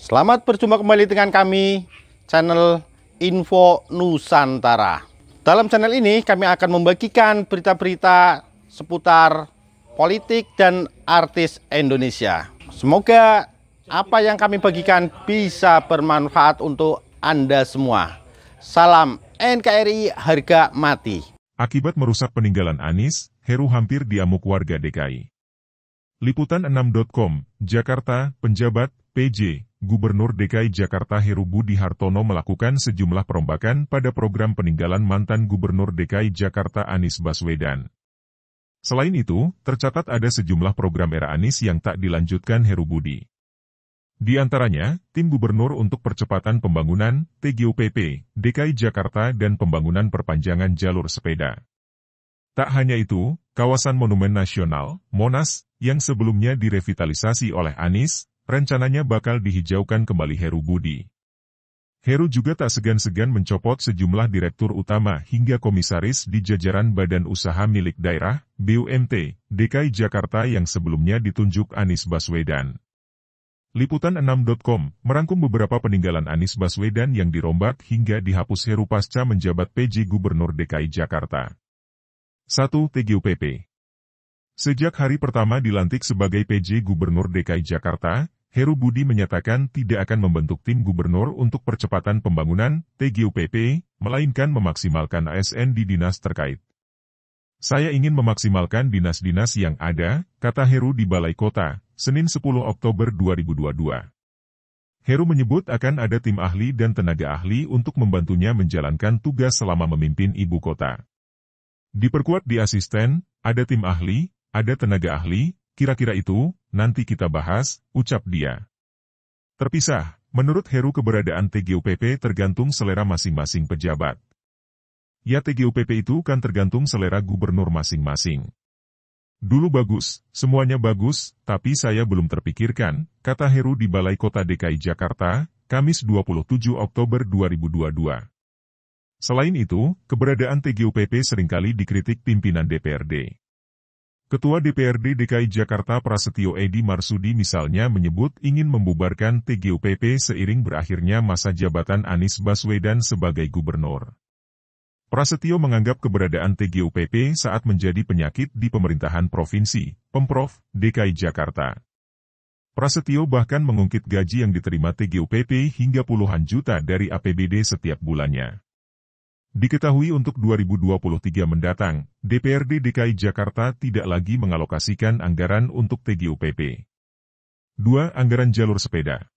Selamat berjumpa kembali dengan kami, channel Info Nusantara. Dalam channel ini kami akan membagikan berita-berita seputar politik dan artis Indonesia. Semoga apa yang kami bagikan bisa bermanfaat untuk Anda semua. Salam NKRI harga mati. Akibat merusak peninggalan Anies, Heru hampir diamuk warga DKI. Liputan6.com, Jakarta, penjabat, PJ, Gubernur DKI Jakarta Heru Budi Hartono melakukan sejumlah perombakan pada program peninggalan mantan Gubernur DKI Jakarta Anies Baswedan. Selain itu, tercatat ada sejumlah program era Anies yang tak dilanjutkan Heru Budi. Di antaranya, Tim Gubernur untuk Percepatan Pembangunan, TGUPP, DKI Jakarta dan pembangunan perpanjangan jalur sepeda. Tak hanya itu, kawasan Monumen Nasional, Monas, yang sebelumnya direvitalisasi oleh Anies, rencananya bakal dihijaukan kembali Heru Budi. Heru juga tak segan-segan mencopot sejumlah direktur utama hingga komisaris di jajaran badan usaha milik daerah, BUMT, DKI Jakarta yang sebelumnya ditunjuk Anies Baswedan. Liputan6.com merangkum beberapa peninggalan Anies Baswedan yang dirombak hingga dihapus Heru pasca menjabat PJ Gubernur DKI Jakarta. 1. TGUPP. Sejak hari pertama dilantik sebagai PJ Gubernur DKI Jakarta, Heru Budi menyatakan tidak akan membentuk tim gubernur untuk percepatan pembangunan, TGUPP, melainkan memaksimalkan ASN di dinas terkait. Saya ingin memaksimalkan dinas-dinas yang ada, kata Heru di Balai Kota, Senin 10 Oktober 2022. Heru menyebut akan ada tim ahli dan tenaga ahli untuk membantunya menjalankan tugas selama memimpin ibu kota. Diperkuat di asisten, ada tim ahli, ada tenaga ahli, kira-kira itu, nanti kita bahas, ucap dia. Terpisah, menurut Heru keberadaan TGUPP tergantung selera masing-masing pejabat. Ya TGUPP itu kan tergantung selera gubernur masing-masing. Dulu bagus, semuanya bagus, tapi saya belum terpikirkan, kata Heru di Balai Kota DKI Jakarta, Kamis 27 Oktober 2022. Selain itu, keberadaan TGUPP seringkali dikritik pimpinan DPRD. Ketua DPRD DKI Jakarta Prasetyo Edy Marsudi misalnya menyebut ingin membubarkan TGUPP seiring berakhirnya masa jabatan Anies Baswedan sebagai gubernur. Prasetyo menganggap keberadaan TGUPP saat menjadi penyakit di pemerintahan provinsi, Pemprov, DKI Jakarta. Prasetyo bahkan mengungkit gaji yang diterima TGUPP hingga puluhan juta dari APBD setiap bulannya. Diketahui untuk 2023 mendatang, DPRD DKI Jakarta tidak lagi mengalokasikan anggaran untuk TGUPP. 2. Anggaran jalur sepeda.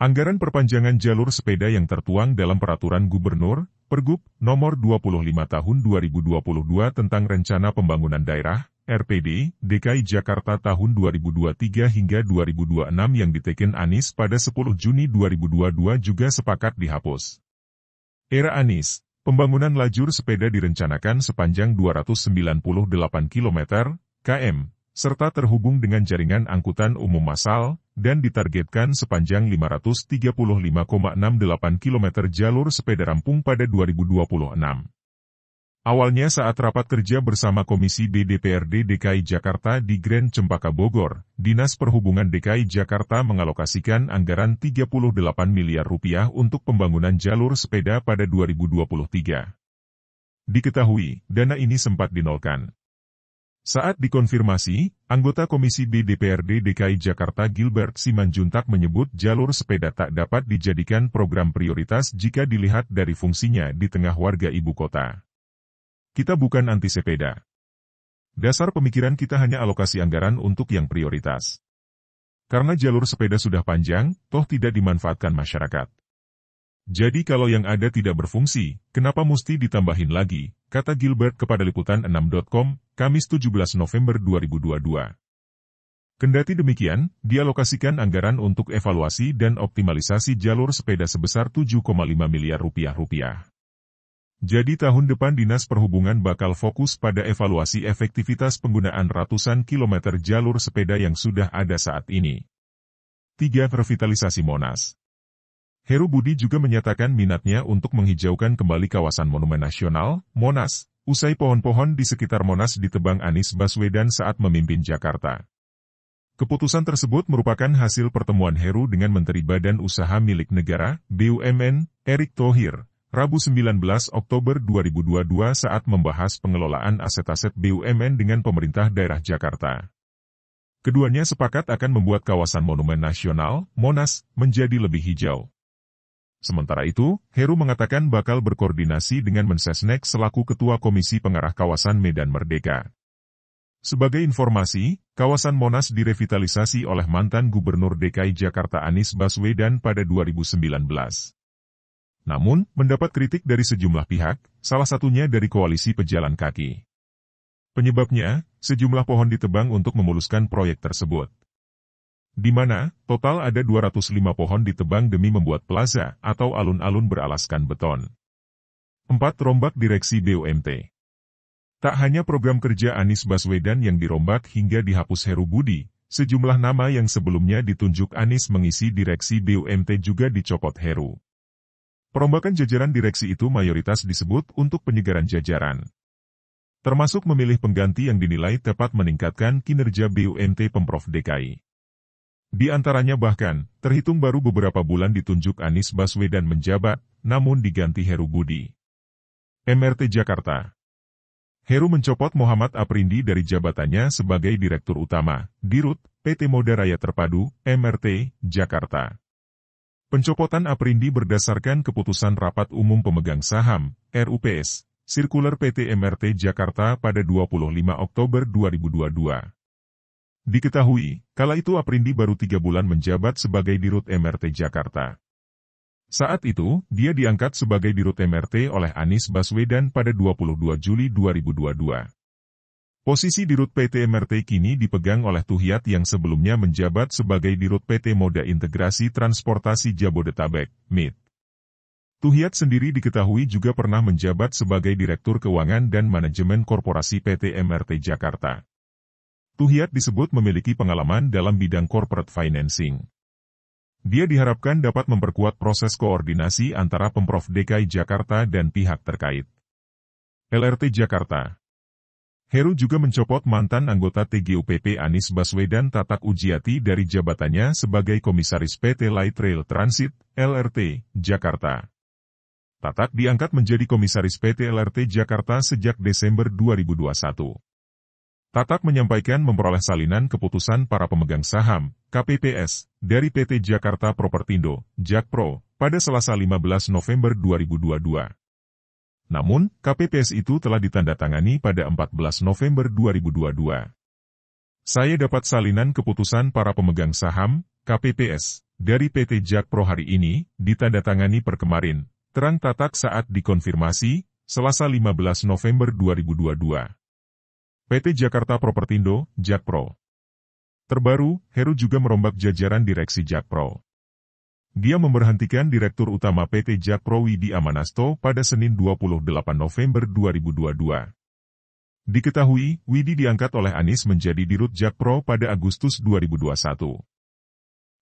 Anggaran perpanjangan jalur sepeda yang tertuang dalam Peraturan Gubernur, Pergub, Nomor 25 Tahun 2022 tentang Rencana Pembangunan Daerah, RPD, DKI Jakarta tahun 2023 hingga 2026 yang diteken Anies pada 10 Juni 2022 juga sepakat dihapus. Era Anies. Pembangunan lajur sepeda direncanakan sepanjang 298 km, serta terhubung dengan jaringan angkutan umum massal, dan ditargetkan sepanjang 535,68 km jalur sepeda rampung pada 2026. Awalnya saat rapat kerja bersama Komisi B DPRD DKI Jakarta di Grand Cempaka Bogor, Dinas Perhubungan DKI Jakarta mengalokasikan anggaran Rp38 miliar untuk pembangunan jalur sepeda pada 2023. Diketahui, dana ini sempat dinolkan. Saat dikonfirmasi, anggota Komisi B DPRD DKI Jakarta Gilbert Simanjuntak menyebut jalur sepeda tak dapat dijadikan program prioritas jika dilihat dari fungsinya di tengah warga ibu kota. Kita bukan anti sepeda. Dasar pemikiran kita hanya alokasi anggaran untuk yang prioritas. Karena jalur sepeda sudah panjang, toh tidak dimanfaatkan masyarakat. Jadi kalau yang ada tidak berfungsi, kenapa mesti ditambahin lagi, kata Gilbert kepada Liputan6.com, Kamis 17 November 2022. Kendati demikian, dialokasikan anggaran untuk evaluasi dan optimalisasi jalur sepeda sebesar Rp7,5 miliar. Jadi tahun depan Dinas Perhubungan bakal fokus pada evaluasi efektivitas penggunaan ratusan kilometer jalur sepeda yang sudah ada saat ini. 3. Revitalisasi Monas. Heru Budi juga menyatakan minatnya untuk menghijaukan kembali kawasan Monumen Nasional, Monas, usai pohon-pohon di sekitar Monas ditebang Anies Baswedan saat memimpin Jakarta. Keputusan tersebut merupakan hasil pertemuan Heru dengan Menteri Badan Usaha Milik Negara, BUMN, Erick Thohir, Rabu 19 Oktober 2022 saat membahas pengelolaan aset-aset BUMN dengan pemerintah daerah Jakarta. Keduanya sepakat akan membuat kawasan Monumen Nasional, Monas, menjadi lebih hijau. Sementara itu, Heru mengatakan bakal berkoordinasi dengan Mensesnek selaku Ketua Komisi Pengarah Kawasan Medan Merdeka. Sebagai informasi, kawasan Monas direvitalisasi oleh mantan Gubernur DKI Jakarta Anies Baswedan pada 2019. Namun, mendapat kritik dari sejumlah pihak, salah satunya dari koalisi pejalan kaki. Penyebabnya, sejumlah pohon ditebang untuk memuluskan proyek tersebut. Di mana, total ada 205 pohon ditebang demi membuat plaza atau alun-alun beralaskan beton. 4 rombak direksi BUMT. Tak hanya program kerja Anies Baswedan yang dirombak hingga dihapus Heru Budi, sejumlah nama yang sebelumnya ditunjuk Anies mengisi direksi BUMT juga dicopot Heru. Perombakan jajaran direksi itu mayoritas disebut untuk penyegaran jajaran. Termasuk memilih pengganti yang dinilai tepat meningkatkan kinerja BUMT Pemprov DKI. Di antaranya bahkan, terhitung baru beberapa bulan ditunjuk Anies Baswedan menjabat, namun diganti Heru Budi. MRT Jakarta. Heru mencopot Muhammad Aprindi dari jabatannya sebagai Direktur Utama, Dirut, PT Moda Raya Terpadu, MRT, Jakarta. Pencopotan Aprindi berdasarkan keputusan Rapat Umum Pemegang Saham, RUPS, Sirkuler PT MRT Jakarta pada 25 Oktober 2022. Diketahui, kala itu Aprindi baru 3 bulan menjabat sebagai Dirut MRT Jakarta. Saat itu, dia diangkat sebagai Dirut MRT oleh Anies Baswedan pada 22 Juli 2022. Posisi Dirut PT MRT kini dipegang oleh Tuhiat yang sebelumnya menjabat sebagai Dirut PT Moda Integrasi Transportasi Jabodetabek, MIT. Tuhiat sendiri diketahui juga pernah menjabat sebagai Direktur Keuangan dan Manajemen Korporasi PT MRT Jakarta. Tuhiat disebut memiliki pengalaman dalam bidang corporate financing. Dia diharapkan dapat memperkuat proses koordinasi antara Pemprov DKI Jakarta dan pihak terkait. LRT Jakarta. Heru juga mencopot mantan anggota TGUPP Anies Baswedan Tatak Ujiati dari jabatannya sebagai Komisaris PT Light Rail Transit, LRT, Jakarta. Tatak diangkat menjadi Komisaris PT LRT Jakarta sejak Desember 2021. Tatak menyampaikan memperoleh salinan keputusan para pemegang saham, KPPS, dari PT Jakarta Propertindo, Jakpro, pada Selasa 15 November 2022. Namun, KPPS itu telah ditandatangani pada 14 November 2022. Saya dapat salinan keputusan para pemegang saham, KPPS, dari PT Jakpro hari ini, ditandatangani per kemarin, terang Tatak saat dikonfirmasi, Selasa 15 November 2022. PT Jakarta Propertindo, Jakpro. Terbaru, Heru juga merombak jajaran direksi Jakpro. Dia memberhentikan Direktur Utama PT Jakpro Widi Amanasto pada Senin 28 November 2022. Diketahui, Widi diangkat oleh Anies menjadi Dirut Jakpro pada Agustus 2021.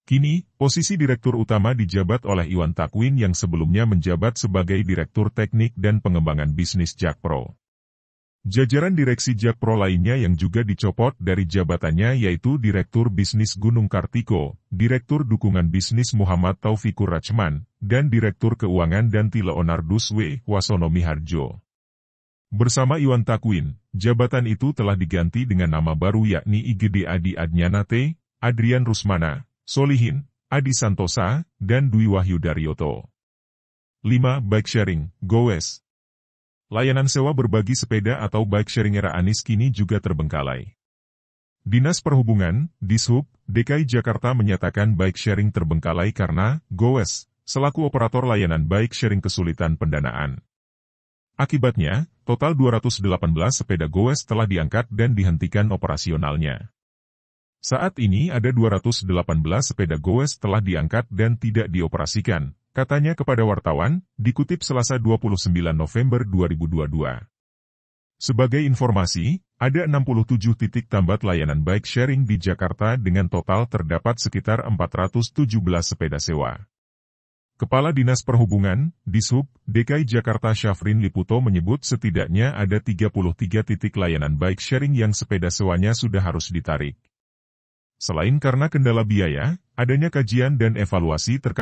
Kini, posisi Direktur Utama dijabat oleh Iwan Takwin yang sebelumnya menjabat sebagai Direktur Teknik dan Pengembangan Bisnis Jakpro. Jajaran direksi Jakpro lainnya yang juga dicopot dari jabatannya yaitu Direktur Bisnis Gunung Kartiko, Direktur Dukungan Bisnis Muhammad Taufikur Rachman, dan Direktur Keuangan Danti Leonardus W. Wasono Miharjo. Bersama Iwan Takwin, jabatan itu telah diganti dengan nama baru yakni IGD Adi Adnyana T, Adrian Rusmana, Solihin, Adi Santosa, dan Dwi Wahyu Daryoto. 5. Bike sharing, Gowes. Layanan sewa berbagi sepeda atau bike sharing era Anies kini juga terbengkalai. Dinas Perhubungan, Dishub, DKI Jakarta menyatakan bike sharing terbengkalai karena Gowes, selaku operator layanan bike sharing kesulitan pendanaan. Akibatnya, total 218 sepeda Gowes telah diangkat dan dihentikan operasionalnya. Saat ini ada 218 sepeda Gowes telah diangkat dan tidak dioperasikan, katanya kepada wartawan, dikutip Selasa 29 November 2022. Sebagai informasi, ada 67 titik tambat layanan bike sharing di Jakarta dengan total terdapat sekitar 417 sepeda sewa. Kepala Dinas Perhubungan, Dishub, DKI Jakarta Syafrin Liputo menyebut setidaknya ada 33 titik layanan bike sharing yang sepeda sewanya sudah harus ditarik. Selain karena kendala biaya, adanya kajian dan evaluasi terkait